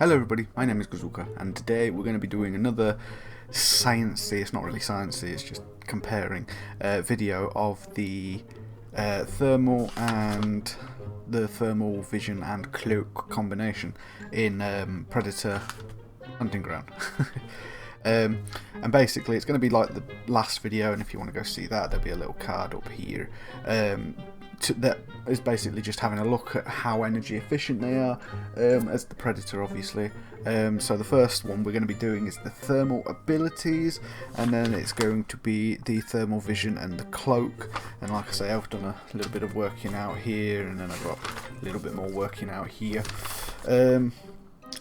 Hello everybody, my name is Gazooka, and today we're going to be doing another sciencey, it's not really sciencey, it's just comparing video of the thermal and the thermal vision and cloak combination in Predator Hunting Ground. And basically it's going to be like the last video, and if you want to go see that, there'll be a little card up here. That is basically just having a look at how energy efficient they are as the Predator, obviously. So the first one we're going to be doing is the thermal abilities, and then it's going to be the thermal vision and the cloak. And like I say, I've done a little bit of working out here, and then I've got a little bit more working out here.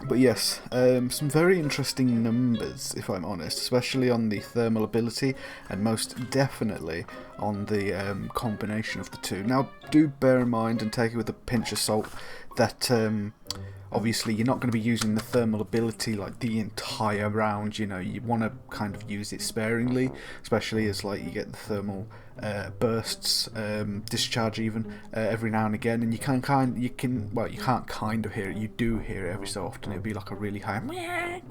But yes, some very interesting numbers, if I'm honest, especially on the thermal ability, and most definitely on the combination of the two. Now, do bear in mind and take it with a pinch of salt that obviously you're not going to be using the thermal ability like the entire round. You know, you want to kind of use it sparingly, especially as like you get the thermal bursts, discharge even every now and again, and you can't kind of hear it. You do hear it every so often. It'll be like a really high.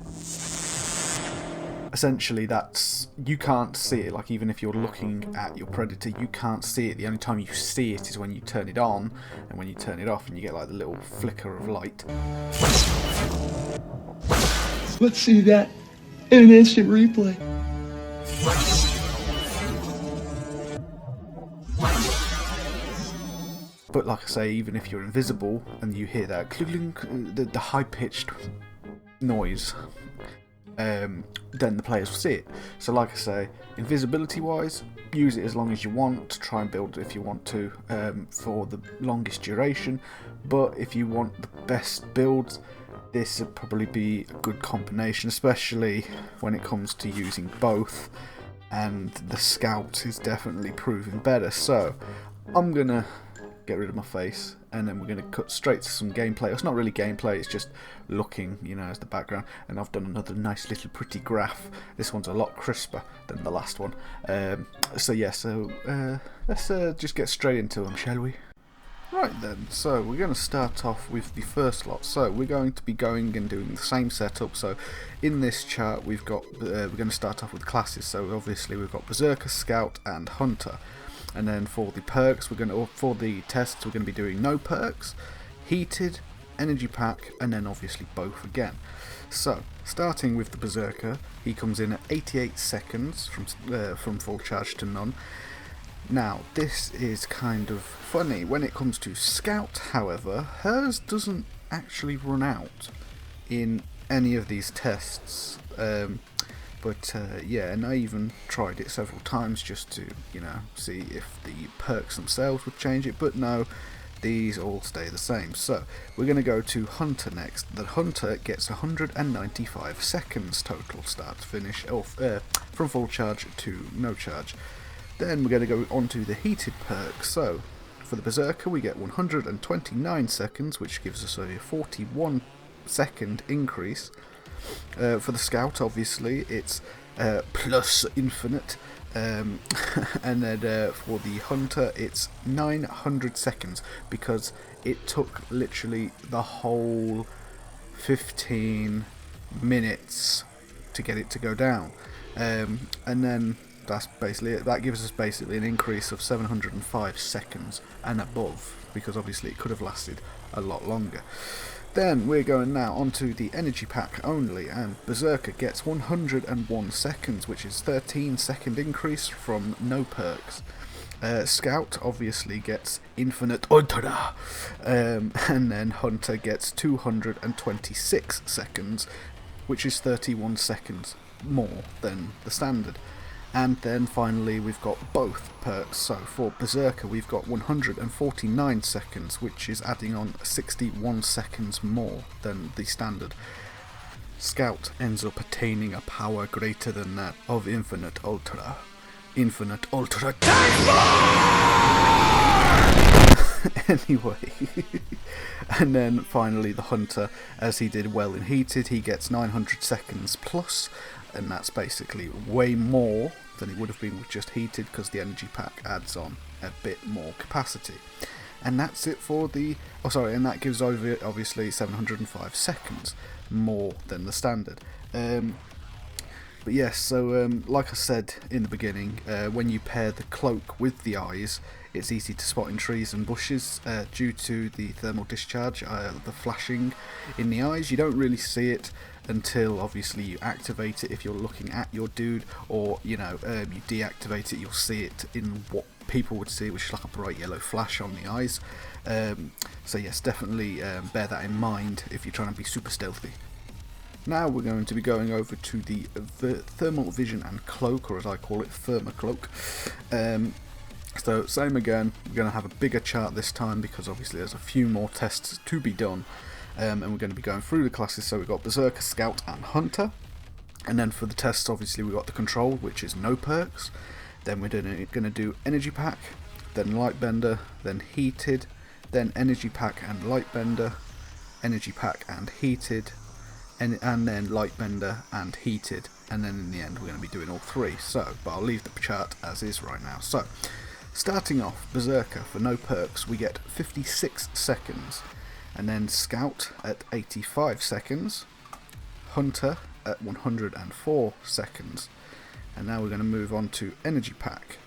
Essentially, that's, you can't see it. Like, even if you're looking at your Predator, you can't see it. The only time you see it is when you turn it on, and when you turn it off, and you get like the little flicker of light. Let's see that in an instant replay. But like I say, even if you're invisible and you hear that the high-pitched noise, then the players will see it. So like I say, invisibility wise, use it as long as you want, to try and build if you want to, for the longest duration. But if you want the best builds, this would probably be a good combination, especially when it comes to using both, and the scout is definitely proving better. So I'm gonna get rid of my face, and then we're going to cut straight to some gameplay. It's not really gameplay, it's just looking, you know, as the background. And I've done another nice little pretty graph. This one's a lot crisper than the last one. So let's just get straight into them, shall we? Right then, so we're going to start off with the first lot. So we're going to be going and doing the same setup. So in this chart we've got, we're going to start off with classes. So obviously we've got Berserker, Scout and Hunter. And then for the perks, for the tests, we're going to be doing no perks, heated, energy pack, and then obviously both again. So, starting with the Berserker, he comes in at 88 seconds from full charge to none. Now, this is kind of funny. When it comes to Scout, however, hers doesn't actually run out in any of these tests. But yeah, and I even tried it several times just to, you know, see if the perks themselves would change it, but no, these all stay the same. So we're going to go to Hunter next. The Hunter gets 195 seconds total start to finish, from full charge to no charge. Then we're going to go on to the heated perk. So for the Berserker we get 129 seconds, which gives us a 41 second increase. For the Scout, obviously, it's plus infinite, and then for the Hunter, it's 900 seconds, because it took literally the whole 15 minutes to get it to go down, and then that's basically it. That gives us basically an increase of 705 seconds and above, because obviously it could have lasted a lot longer. Then we're going now onto the energy pack only, and Berserker gets 101 seconds, which is 13-second increase from no perks. Scout obviously gets infinite ultra, and then Hunter gets 226 seconds, which is 31 seconds more than the standard. And then finally we've got both perks. So for Berserker we've got 149 seconds, which is adding on 61 seconds more than the standard. Scout ends up attaining a power greater than that of Infinite Ultra. Infinite Ultra Anyway, and then finally the Hunter, as he did well in Heated, he gets 900 seconds plus, and that's basically way more than it would have been with just Heated, because the energy pack adds on a bit more capacity. And that's it for the... and that gives over, obviously, 705 seconds. more than the standard. But yes, so like I said in the beginning, when you pair the cloak with the eyes, it's easy to spot in trees and bushes due to the thermal discharge, the flashing in the eyes. You don't really see it until obviously you activate it if you're looking at your dude, or you deactivate it. You'll see it in what people would see, which is like a bright yellow flash on the eyes. So yes, definitely bear that in mind if you're trying to be super stealthy. Now we're going to be going over to the thermal vision and cloak, or as I call it, Thermacloak. So same again, we're going to have a bigger chart this time because obviously there's a few more tests to be done, and we're going to be going through the classes. So we've got Berserker, Scout and Hunter, and then for the tests obviously we've got the Control, which is no perks. Then we're going to do Energy Pack, then Lightbender, then Heated, then Energy Pack and Lightbender, Energy Pack and Heated, and then Lightbender and Heated, and then in the end we're going to be doing all three. So, but I'll leave the chart as is right now. So, starting off, Berserker for no perks we get 56 seconds, and then Scout at 85 seconds, Hunter at 104 seconds, and now we're going to move on to Energy Pack.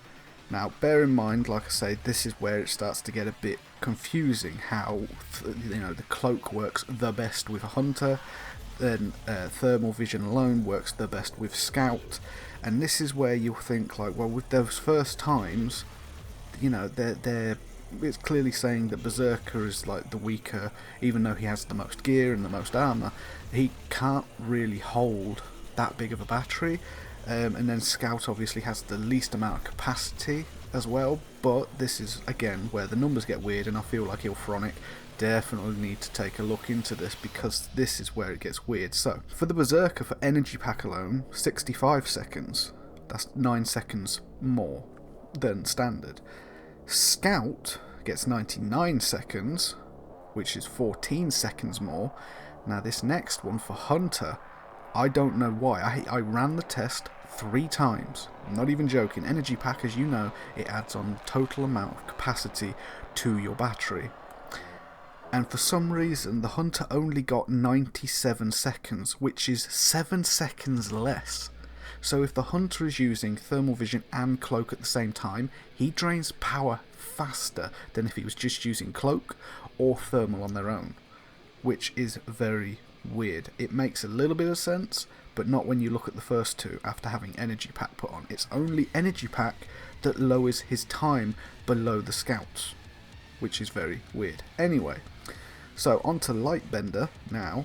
Now bear in mind, like I say, this is where it starts to get a bit confusing, how the cloak works the best with Hunter, then thermal vision alone works the best with Scout, and this is where you'll think like, well, with those first times, it's clearly saying that Berserker is like the weaker, even though he has the most gear and the most armor, he can't really hold that big of a battery. And then Scout obviously has the least amount of capacity as well, but this is again where the numbers get weird, and I feel like Ilphronic definitely need to take a look into this because this is where it gets weird. So for the Berserker, for Energy Pack alone, 65 seconds, that's 9 seconds more than standard. Scout gets 99 seconds, which is 14 seconds more. Now this next one for Hunter, I don't know why. I ran the test 3 times. I'm not even joking. Energy Pack, as you know, it adds on total amount of capacity to your battery. And for some reason, the Hunter only got 97 seconds, which is 7 seconds less. So if the Hunter is using Thermal Vision and Cloak at the same time, he drains power faster than if he was just using Cloak or Thermal on their own, which is very weird. It makes a little bit of sense, but not when you look at the first two after having Energy Pack put on. It's only Energy Pack that lowers his time below the Scouts, which is very weird. Anyway, so on to Lightbender now.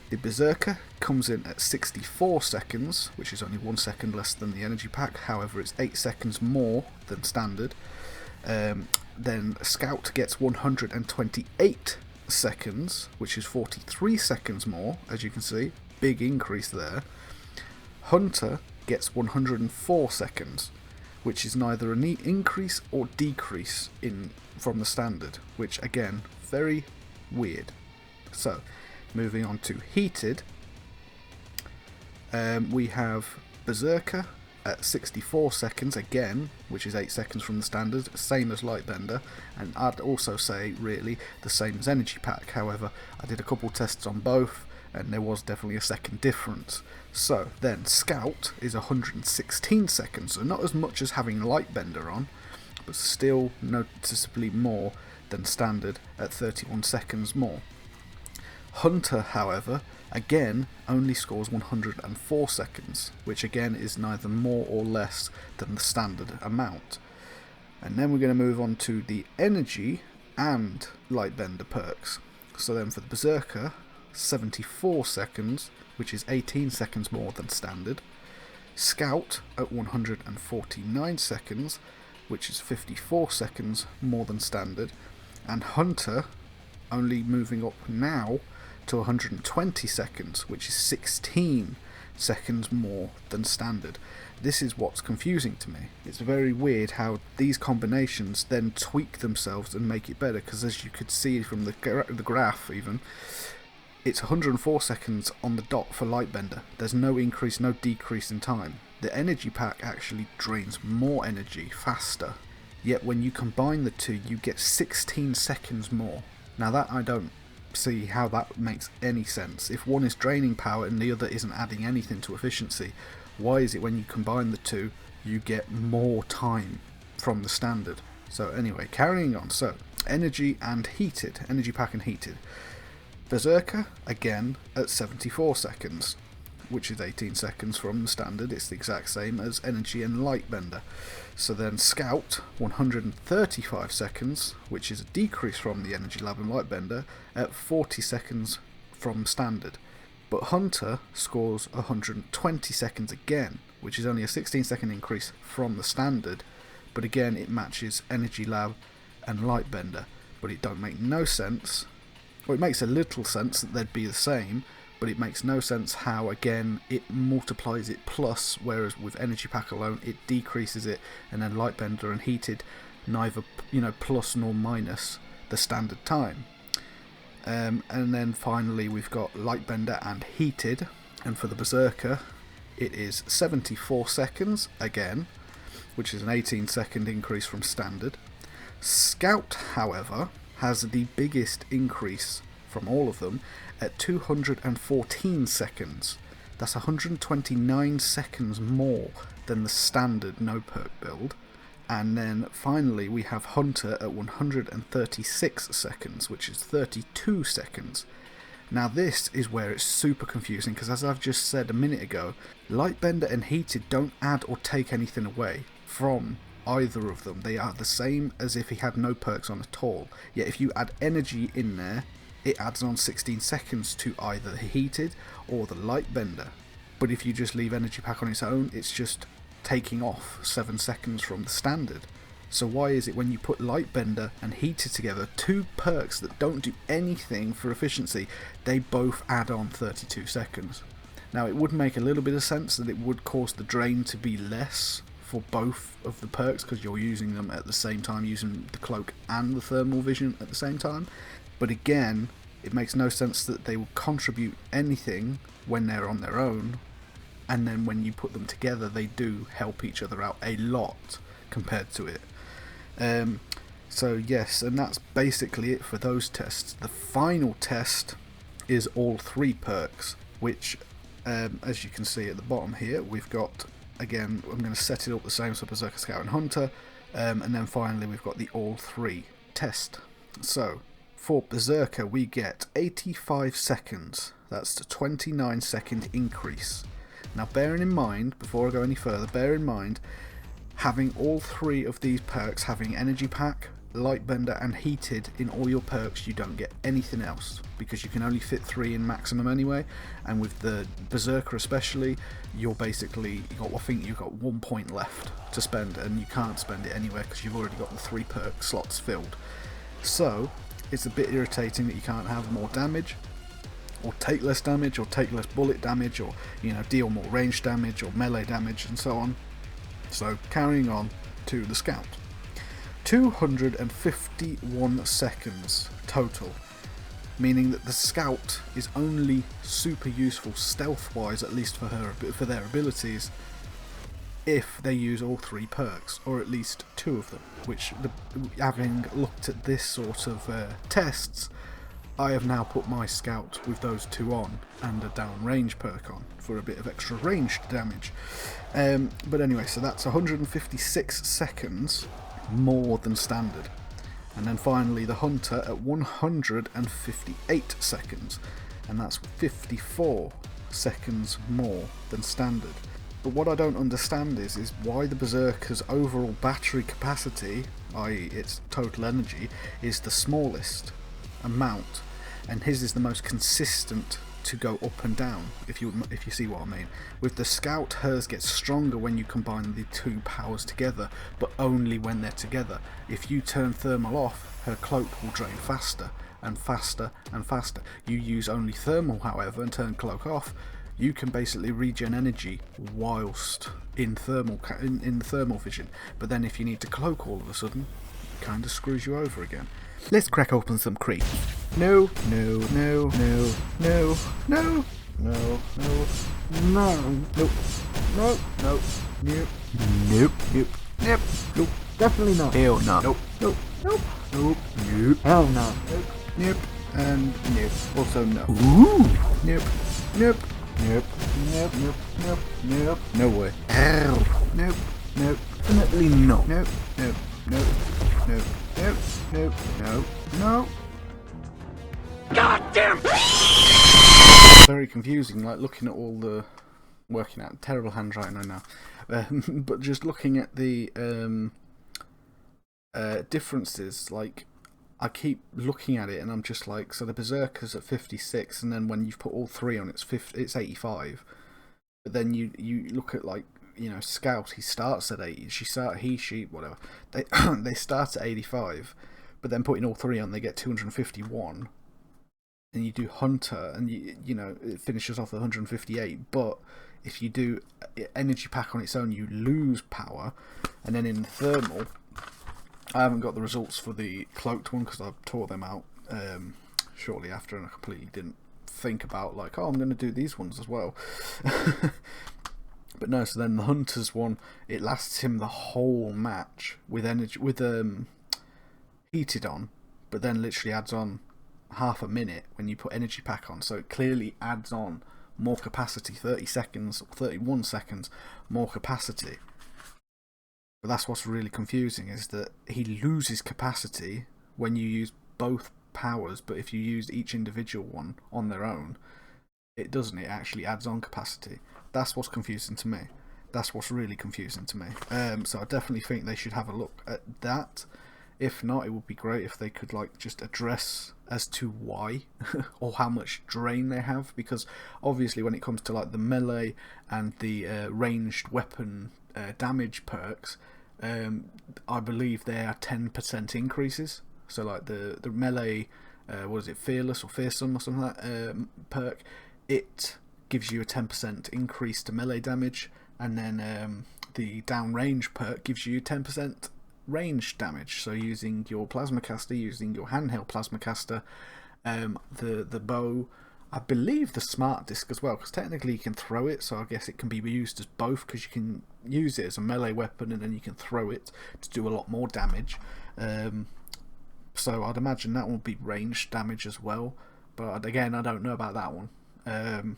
The Berserker comes in at 64 seconds, which is only 1 second less than the Energy Pack, however it's 8 seconds more than standard. Then Scout gets 128 seconds, which is 43 seconds more, as you can see, big increase there. Hunter gets 104 seconds, which is neither an increase or decrease from the standard, which again, very weird. So, moving on to Heated, we have Berserker at 64 seconds again, which is 8 seconds from the standard, same as Lightbender, and I'd also say really the same as Energy Pack. However, I did a couple tests on both and there was definitely a second difference. So then Scout is 116 seconds, so not as much as having Lightbender on, but still noticeably more than standard at 31 seconds more. Hunter, however, again only scores 104 seconds, which again is neither more or less than the standard amount. And then we're going to move on to the Energy and Lightbender perks. So then for the Berserker, 74 seconds, which is 18 seconds more than standard. Scout at 149 seconds, which is 54 seconds more than standard. And Hunter only moving up now to 120 seconds, which is 16 seconds more than standard. This is what's confusing to me. It's very weird how these combinations then tweak themselves and make it better, because as you could see from the graph even, it's 104 seconds on the dot for Lightbender. There's no increase, no decrease in time. The Energy Pack actually drains more energy faster, yet when you combine the two you get 16 seconds more. Now that I don't see how that makes any sense. If one is draining power and the other isn't adding anything to efficiency, why is it when you combine the two you get more time from the standard? So anyway, carrying on. So energy and heated, energy pack and heated. Berserker again at 74 seconds, which is 18 seconds from the standard. It's the exact same as energy and lightbender. So then Scout 135 seconds, which is a decrease from the energy lab and lightbender, at 40 seconds from standard. But Hunter scores 120 seconds again, which is only a 16-second increase from the standard, but again it matches energy lab and lightbender. But it don't make no sense. Well, it makes a little sense that they'd be the same, but it makes no sense how, again, it multiplies it plus, whereas with energy pack alone it decreases it, and then lightbender and heated neither, plus nor minus the standard time. And then finally we've got lightbender and heated, and for the Berserker it is 74 seconds again, which is an 18-second increase from standard. Scout, however, has the biggest increase from all of them at 214 seconds. That's 129 seconds more than the standard no perk build. And then finally we have Hunter at 136 seconds, which is 32 seconds. Now this is where it's super confusing, because as I've just said a minute ago, lightbender and heated don't add or take anything away from either of them. They are the same as if he had no perks on at all. Yet if you add energy in there, it adds on 16 seconds to either the heated or the lightbender. But if you just leave energy pack on its own, it's just taking off 7 seconds from the standard. So why is it when you put lightbender and heated together, two perks that don't do anything for efficiency, they both add on 32 seconds? Now it would make a little bit of sense that it would cause the drain to be less for both of the perks, because you're using them at the same time, using the cloak and the thermal vision at the same time. But again, it makes no sense that they will contribute anything when they're on their own, and then when you put them together they do help each other out a lot compared to it. So yes, and that's basically it for those tests. The final test is all three perks, which as you can see at the bottom here, we've got, again, I'm going to set it up the same, so Berserker, Scout and Hunter, and then finally we've got the all three test. So for Berserker we get 85 seconds, that's a 29-second increase. Now bearing in mind, before I go any further, bear in mind, having all three of these perks, having energy pack, lightbender and heated in all your perks, you don't get anything else, because you can only fit 3 in maximum anyway. And with the Berserker especially, you're basically, I think you've got 1 point left to spend, and you can't spend it anywhere because you've already got the 3 perk slots filled. So it's a bit irritating that you can't have more damage, or take less damage, or take less bullet damage, or deal more range damage or melee damage and so on. So carrying on to the Scout. 251 seconds total, meaning that the Scout is only super useful stealth wise, at least for their abilities, if they use all 3 perks, or at least 2 of them, which, having looked at this sort of tests, I have now put my Scout with those 2 on and a downrange perk on for a bit of extra ranged damage. But anyway, so that's 156 seconds more than standard. And then finally the Hunter at 158 seconds, and that's 54 seconds more than standard. But what I don't understand is why the Berserker's overall battery capacity, i.e. its total energy, is the smallest amount, and his is the most consistent to go up and down, if you see what I mean. With the Scout, hers gets stronger when you combine the 2 powers together, but only when they're together. If you turn thermal off, her cloak will drain faster and faster and faster. You use only thermal, however, and turn cloak off, you can basically regen energy whilst in the thermal vision. But then if you need to cloak all of a sudden, it kind of screws you over again. Let's crack open some creep. No, no, no, no, no, no, no, no, no, nope, no, no, nope, nope, nope, nope, nope, definitely not. Hell no. Nope, nope, nope, nope, nope, hell no. Nope, nope, And nope. Also no. Ooh. Nope. Nope. Nope. Nope. Nope. Nope. Nope. No way. Ow. Nope. Nope. Definitely no. Nope. Nope. Nope. Nope. Nope. Nope. No. No. God damn. Very confusing, like looking at all the working out terrible handwriting I know, but just looking at the differences, like I keep looking at it and I'm just like, so the Berserker's at 56, and then when you've put all three on, it's 85. But then you look at, like, you know, Scout, he starts at 80. She whatever, they they start at 85, but then putting all three on, they get 251. And you do Hunter, and you know, it finishes off at 158. But if you do Energy Pack on its own, you lose power. And then in Thermal, I haven't got the results for the Cloaked one because I tore them out shortly after, and I completely didn't think about, like, oh, I'm going to do these ones as well. But no, so then the Hunter's one, it lasts him the whole match with energy, with heated on, but then literally adds on half a minute when you put Energy Pack on, so it clearly adds on more capacity, 30 seconds, 31 seconds more capacity. But that's what's really confusing, is that he loses capacity when you use both powers, but if you use each individual one on their own, it doesn't, it actually adds on capacity. That's what's confusing to me. That's what's really confusing to me. So I definitely think they should have a look at that. If not, it would be great if they could, like, just address as to why or how much drain they have, because obviously when it comes to, like, the melee and the ranged weapon damage perks, I believe they are 10% increases. So, like, the melee, what is it, Fearless or Fearsome or something like that perk, it gives you a 10% increase to melee damage, and then the downrange perk gives you 10% range damage. So using your plasma caster, using your handheld plasma caster, the bow, I believe the smart disc as well, because technically you can throw it, so I guess it can be used as both, because you can use it as a melee weapon and then you can throw it to do a lot more damage. So I'd imagine that will be ranged damage as well, but again, I don't know about that one, and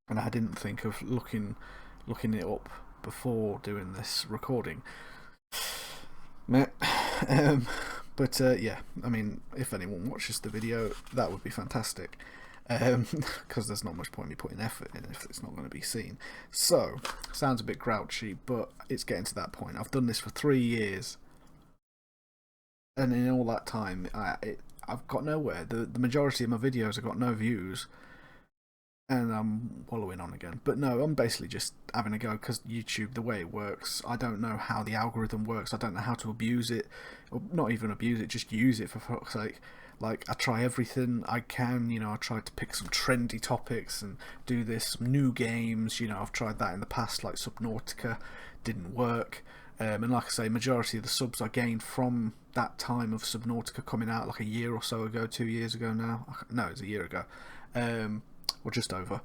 I didn't think of looking it up before doing this recording. But yeah, I mean, if anyone watches the video, that would be fantastic, because there's not much point in me putting effort in if it's not going to be seen. So, sounds a bit grouchy, but it's getting to that point. I've done this for 3 years, and in all that time, I've got nowhere. The majority of my videos have got no views, and I'm wallowing on again. But no, I'm basically just having a go, because YouTube, the way it works, I don't know how the algorithm works. I don't know how to abuse it, or not even abuse it, just use it, for fuck's sake. Like, I try everything I can, you know, I tried to pick some trendy topics and do this, some new games, you know, I've tried that in the past, like Subnautica, didn't work. And like I say, majority of the subs I gained from that time of Subnautica coming out, like a year or so ago, 2 years ago now, no, it was a year ago, or just over,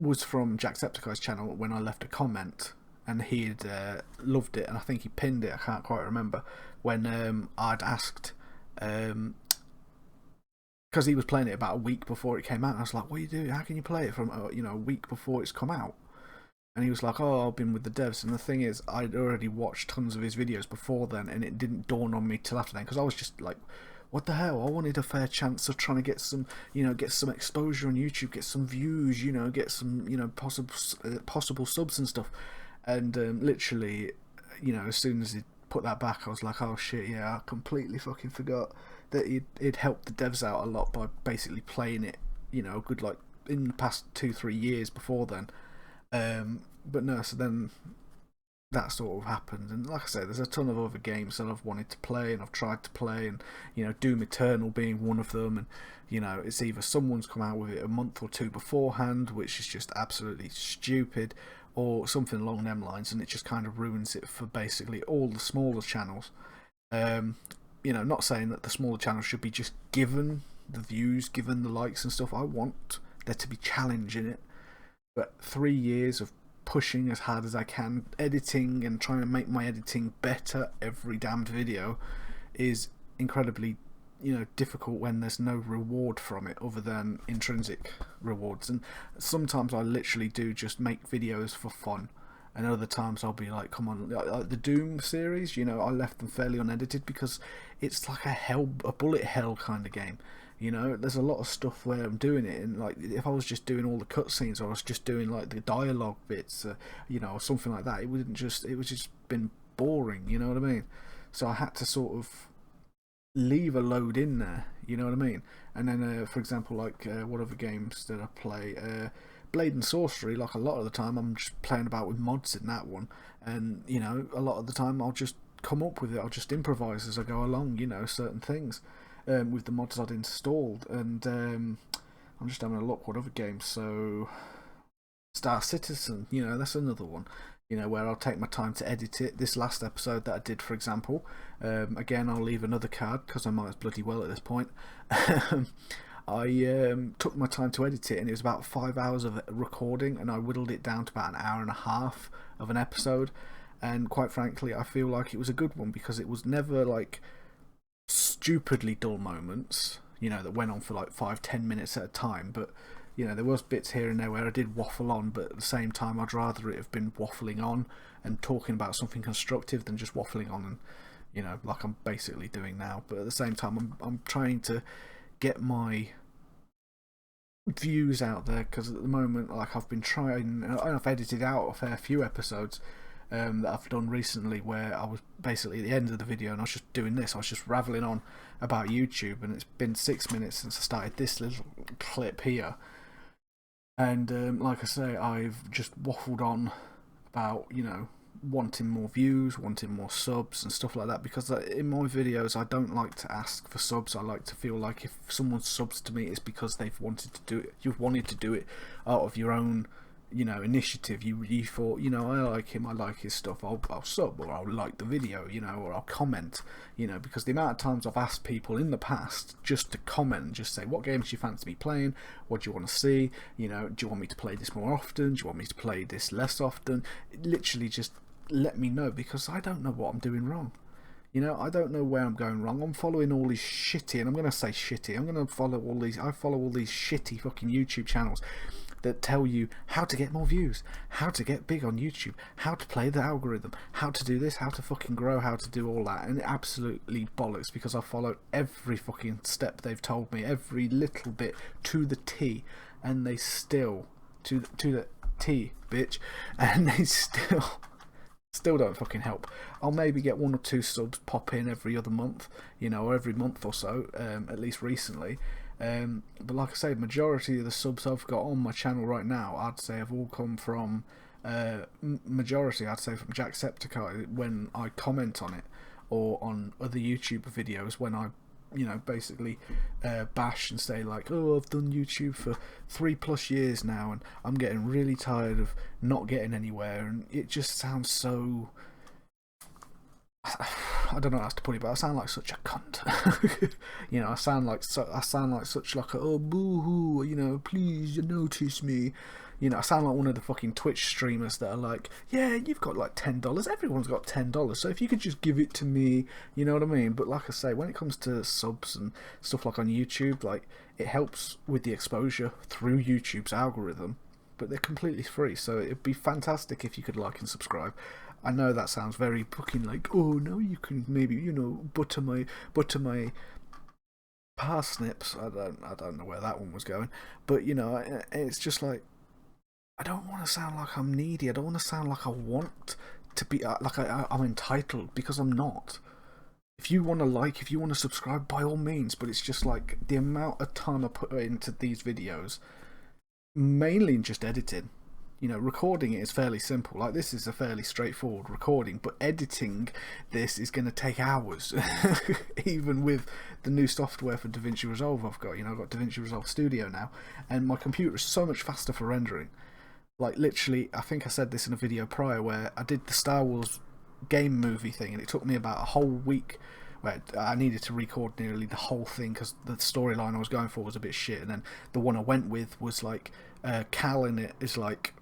was from Jacksepticeye's channel when I left a comment, and he had loved it, and I think he pinned it, I can't quite remember, when I'd asked, because he was playing it about a week before it came out, and I was like, what are you doing, how can you play it from you know, a week before it's come out? And he was like, oh, I've been with the devs. And the thing is, I'd already watched tons of his videos before then, and it didn't dawn on me till after then, because I was just like, what the hell, I wanted a fair chance of trying to get some, you know, get some exposure on YouTube, get some views, you know, get some, you know, possible subs and stuff. And literally, you know, as soon as he put that back, I was like, oh shit, yeah, I completely fucking forgot that it helped the devs out a lot by basically playing it, you know, good, like, in the past 2-3 years before then. But no, so then that sort of happened, and like I say, there's a ton of other games that I've wanted to play and I've tried to play, and you know, Doom Eternal being one of them, and you know, it's either someone's come out with it a month or two beforehand, which is just absolutely stupid, or something along them lines, and it just kind of ruins it for basically all the smaller channels. You know, not saying that the smaller channels should be just given the views, given the likes and stuff. I want there to be challenge in it. But 3 years of pushing as hard as I can, editing and trying to make my editing better every damned video, is incredibly difficult when there's no reward from it other than intrinsic rewards. And sometimes I literally do just make videos for fun, and other times I'll be like, come on, like the Doom series, I left them fairly unedited because it's like a bullet hell kind of game. There's a lot of stuff where I'm doing it, and like if I was just doing all the cutscenes, or I was just doing like the dialogue bits, or something like that, it would just been boring. You know what I mean? So I had to sort of leave a load in there. You know what I mean? And then, for example, like what other games did I play? Blade and Sorcery. Like a lot of the time, I'm just playing about with mods in that one, and a lot of the time I'll just come up with it. I'll just improvise as I go along. Certain things. With the mods I'd installed, and I'm just having a look what other games. So Star Citizen, that's another one, where I'll take my time to edit it. This last episode that I did, for example, again, I'll leave another card because I might as bloody well at this point. I took my time to edit it, and it was about 5 hours of recording, and I whittled it down to about an hour and a half of an episode. And quite frankly, I feel like it was a good one because it was never like stupidly dull moments, that went on for like 5-10 minutes at a time, but there was bits here and there where I did waffle on, but at the same time I'd rather it have been waffling on and talking about something constructive than just waffling on and like I'm basically doing now. But at the same time I'm trying to get my views out there, because at the moment, like, I've been trying, and I've edited out a fair few episodes that I've done recently where I was basically at the end of the video and I was just doing this. I was just rattling on about YouTube, and it's been 6 minutes since I started this little clip here. And like I say, I've just waffled on about, wanting more views, wanting more subs and stuff like that, because in my videos I don't like to ask for subs. I like to feel like if someone subs to me, it's because they've wanted to do it. You've wanted to do it out of your own initiative. You thought, I like him, I like his stuff, I'll sub, or I'll like the video, or I'll comment, because the amount of times I've asked people in the past just to comment, just say, what games do you fancy me playing, what do you want to see, do you want me to play this more often, do you want me to play this less often, literally just let me know, because I don't know what I'm doing wrong. I don't know where I'm going wrong. I'm following all these shitty, and I'm going to say shitty, I follow all these shitty fucking YouTube channels that tell you how to get more views, how to get big on YouTube, how to play the algorithm, how to do this, how to fucking grow, how to do all that. And it absolutely bollocks, because I followed every fucking step they've told me, every little bit to the T, and they still, to the T, bitch, and they still don't fucking help. I'll maybe get 1 or 2 subs pop in every other month, or every month or so, at least recently. But like I say, majority of the subs I've got on my channel right now, I'd say have all come from majority, I'd say, from Jacksepticeye when I comment on it, or on other YouTube videos when I basically bash and say like, oh, I've done YouTube for 3+ years now and I'm getting really tired of not getting anywhere, and it just sounds so, I don't know how to put it, but I sound like such a cunt. I sound like such like a, oh, boo-hoo, please notice me. I sound like one of the fucking Twitch streamers that are like, yeah, you've got like $10, everyone's got $10, so if you could just give it to me, you know what I mean? But like I say, when it comes to subs and stuff like on YouTube, like, it helps with the exposure through YouTube's algorithm, but they're completely free, so it'd be fantastic if you could like and subscribe. I know that sounds very fucking like, oh no, you can maybe, butter my parsnips. I don't know where that one was going, but it's just like, I don't want to sound like I'm needy. I don't want to sound like I want to be like I'm entitled, because I'm not. If you want to subscribe, by all means, but it's just like the amount of time I put into these videos, mainly in just editing. Recording it is fairly simple. Like, this is a fairly straightforward recording, but editing this is going to take hours. Even with the new software for DaVinci Resolve I've got. I've got DaVinci Resolve Studio now, and my computer is so much faster for rendering. Like, literally, I think I said this in a video prior where I did the Star Wars game movie thing, and it took me about a whole week where I needed to record nearly the whole thing because the storyline I was going for was a bit shit, and then the one I went with was like, Cal in it is like,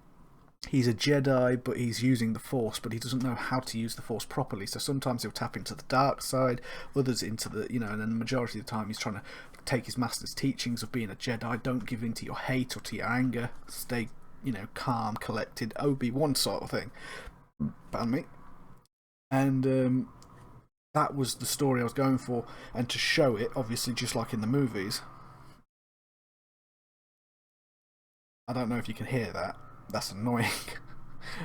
he's a Jedi, but he's using the Force, but he doesn't know how to use the Force properly. So sometimes he'll tap into the dark side, others into the, and then the majority of the time he's trying to take his master's teachings of being a Jedi. Don't give in to your hate or to your anger. Stay, calm, collected, Obi-Wan sort of thing. Pardon me. And that was the story I was going for, and to show it, obviously, just like in the movies. I don't know if you can hear that. That's annoying.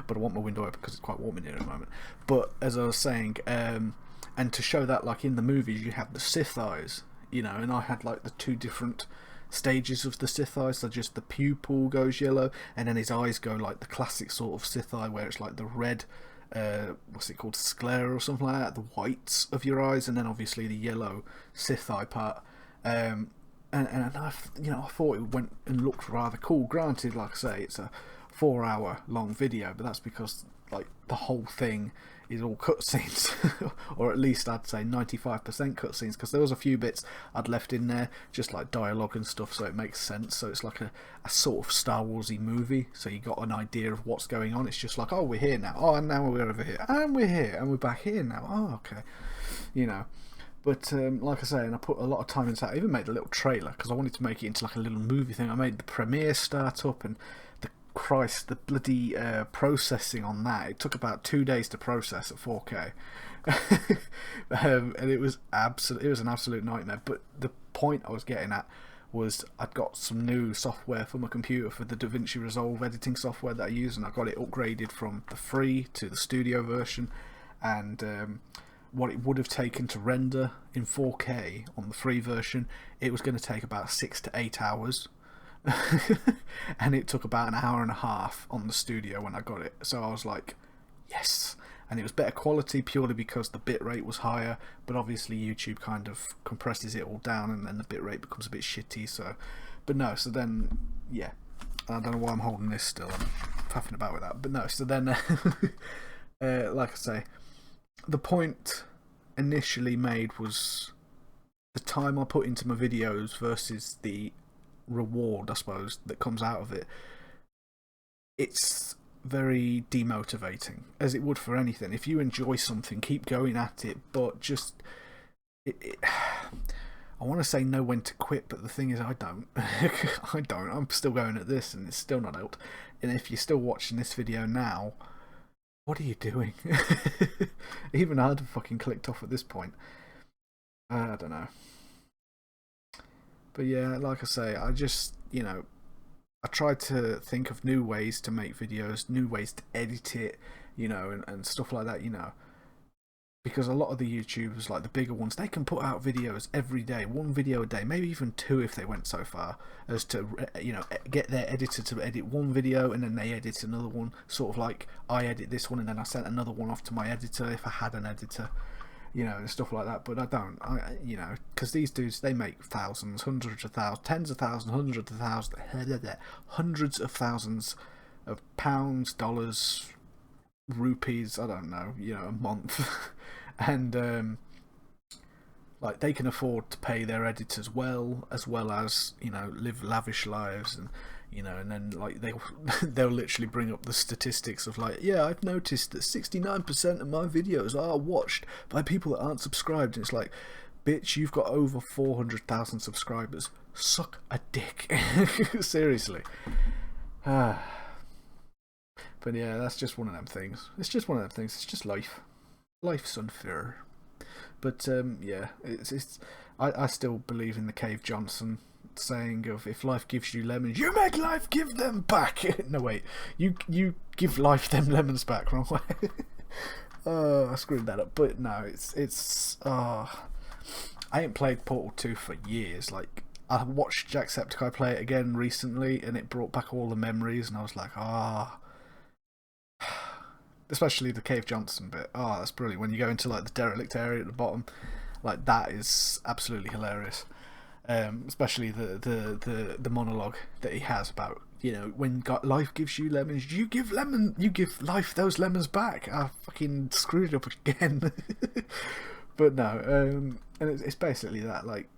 But I want my window open because it's quite warm in here at the moment. But as I was saying, and to show that, like in the movies, you have the Sith eyes, and I had like the two different stages of the Sith eyes. So just the pupil goes yellow, and then his eyes go like the classic sort of Sith eye, where it's like the red, what's it called, sclera or something like that, the whites of your eyes, and then obviously the yellow Sith eye part. And I thought it went and looked rather cool. Granted, like I say, it's a 4-hour long video, but that's because like the whole thing is all cutscenes, or at least I'd say 95% cutscenes, because there was a few bits I'd left in there, just like dialogue and stuff, so it makes sense. So it's like a sort of Star Warsy movie, so you got an idea of what's going on. It's just like, oh, we're here now, oh, and now we're over here, and we're here, and we're back here now, oh, okay, But like I say, and I put a lot of time into that. I even made a little trailer because I wanted to make it into like a little movie thing. I made the premiere start up, and the bloody processing on that. It took about 2 days to process at 4K, and it was an absolute nightmare. But the point I was getting at was I'd got some new software for my computer for the DaVinci Resolve editing software that I use, and I got it upgraded from the free to the studio version, and what it would have taken to render in 4K on the free version, it was going to take about 6 to 8 hours. And it took about an hour and a half on the studio when I got it. So I was like, yes. And it was better quality purely because the bitrate was higher, but obviously YouTube kind of compresses it all down, and then the bitrate becomes a bit shitty. So, but no, so then, yeah. I don't know why I'm holding this still. I'm faffing about with that. But no, so then, like I say, the point initially made was the time I put into my videos versus the reward, I suppose, that comes out of it. It's very demotivating, as it would for anything. If you enjoy something, keep going at it, but just I want to say know when to quit, but the thing is, I don't. I'm still going at this, and it's still not out. And if you're still watching this video now, what are you doing? Even I'd have fucking clicked off at this point. I don't know. But yeah, like I say, I just, I tried to think of new ways to make videos, new ways to edit it, and stuff like that, Because a lot of the YouTubers, like the bigger ones, they can put out videos every day, 1 video a day, maybe even 2 if they went so far as to, get their editor to edit 1 video and then they edit another one. Sort of like I edit this one and then I sent another one off to my editor if I had an editor, and stuff like that. But I don't, because these dudes, they make thousands, hundreds of thousands, tens of thousands, hundreds of thousands of pounds, dollars, rupees, I don't know, a month. And like they can afford to pay their editors well as live lavish lives, and and then like they'll literally bring up the statistics of like, yeah, I've noticed that 69% of my videos are watched by people that aren't subscribed, and it's like, bitch, you've got over 400,000 subscribers, suck a dick. Seriously. But yeah, that's just one of them things. It's just one of them things. It's just life. Life's unfair. But yeah, I still believe in the Cave Johnson saying of, if life gives you lemons, you make life give them back. No, wait, you give life them lemons back. Wrong way. I screwed that up. But no, it's I ain't played Portal 2 for years. Like, I watched Jacksepticeye play it again recently, and it brought back all the memories, and I was like, especially the Cave Johnson bit. Oh, that's brilliant. When you go into like the derelict area at the bottom, like that is absolutely hilarious. Especially the monologue that he has about, when life gives you lemons, you give life those lemons back. I fucking screwed it up again. But no, and it's basically that, like,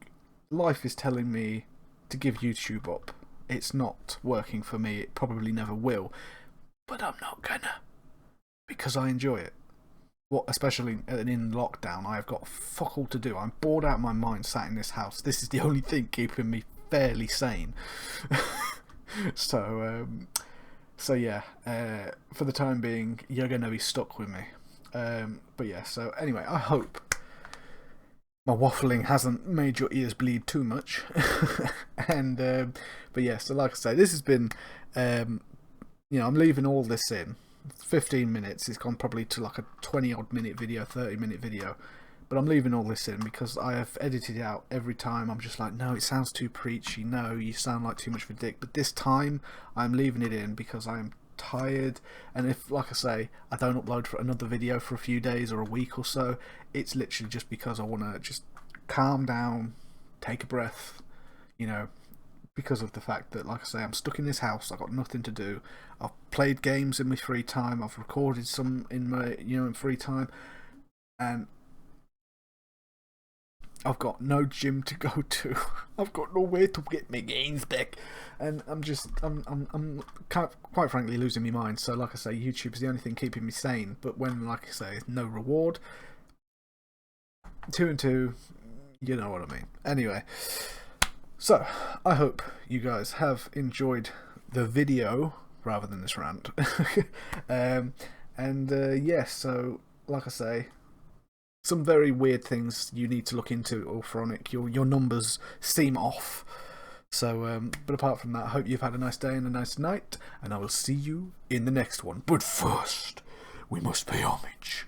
life is telling me to give YouTube up. It's not working for me. It probably never will. but I'm not gonna. Because I enjoy it. What, especially in lockdown, I've got fuck all to do. I'm bored out of my mind sat in this house. This is the only thing keeping me fairly sane. So yeah, for the time being, you're going to be stuck with me. But yeah, so anyway, I hope my waffling hasn't made your ears bleed too much. And but yeah, so like I say, this has been, I'm leaving all this in. 15 minutes, it's gone probably to like a 20 odd minute video, 30-minute video, but I'm leaving all this in because I have edited it out every time. I'm just like, no, it sounds too preachy, no, you sound like too much of a dick, but this time I'm leaving it in because I am tired, and if, like I say, I don't upload for another video for a few days or a week or so, it's literally just because I want to just calm down, take a breath, because of the fact that, like I say, I'm stuck in this house. I've got nothing to do. I've played games in my free time. I've recorded some in my in free time, and I've got no gym to go to. I've got nowhere to get my gains back, and I'm quite frankly losing my mind. So, like I say, YouTube is the only thing keeping me sane. But when, like I say, no reward, 2 and 2, you know what I mean. Anyway. So, I hope you guys have enjoyed the video rather than this rant. Yeah, so, like I say, some very weird things you need to look into, Orphronic. Your numbers seem off. So, but apart from that, I hope you've had a nice day and a nice night, and I will see you in the next one. But first, we must pay homage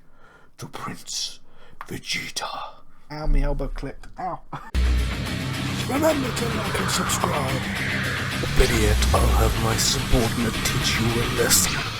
to Prince Vegeta. Ow, my elbow clipped. Ow. Remember to like and subscribe. Better yet, I'll have my subordinate teach you a lesson.